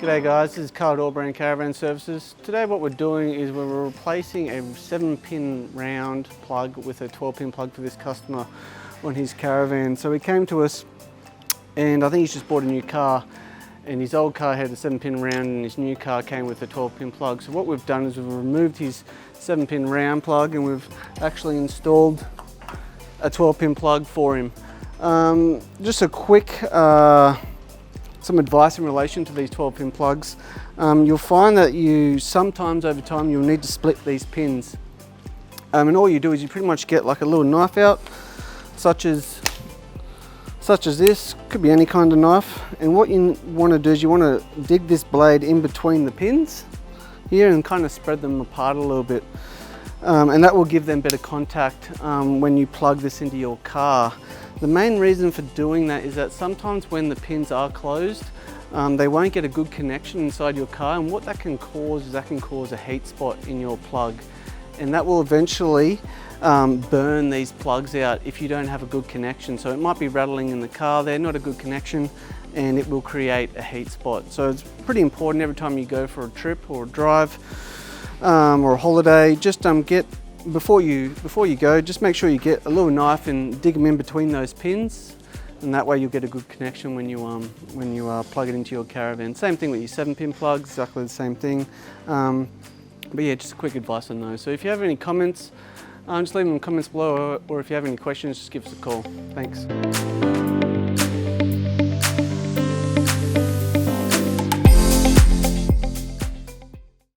G'day guys, this is Carl at AllBrand Caravan Services. Today what we're doing is we're replacing a 7-pin round plug with a 12-pin plug for this customer on his caravan. So he came to us and I think he's just bought a new car, and his old car had a 7-pin round and his new car came with a 12-pin plug. So what we've done is we've removed his 7-pin round plug and we've actually installed a 12-pin plug for him. Just a quick some advice in relation to these 12-pin plugs. You'll find that you sometimes over time you'll need to split these pins. And all you do is you pretty much get like a little knife out, such as this, could be any kind of knife. And what you want to do is you want to dig this blade in between the pins here and kind of spread them apart a little bit. And that will give them better contact when you plug this into your car. The main reason for doing that is that sometimes when the pins are closed, they won't get a good connection inside your car, and what that can cause is a heat spot in your plug, and that will eventually burn these plugs out if you don't have a good connection. So it might be rattling in the car there, not a good connection, and it will create a heat spot. So it's pretty important every time you go for a trip or a drive or a holiday, just before you go, just make sure you get a little knife and dig them in between those pins, and that way you'll get a good connection when you plug it into your caravan. Same thing with your 7-pin plugs, exactly the same thing. But yeah, just a quick advice on those. So if you have any comments, just leave them in the comments below, or if you have any questions, just give us a call. Thanks.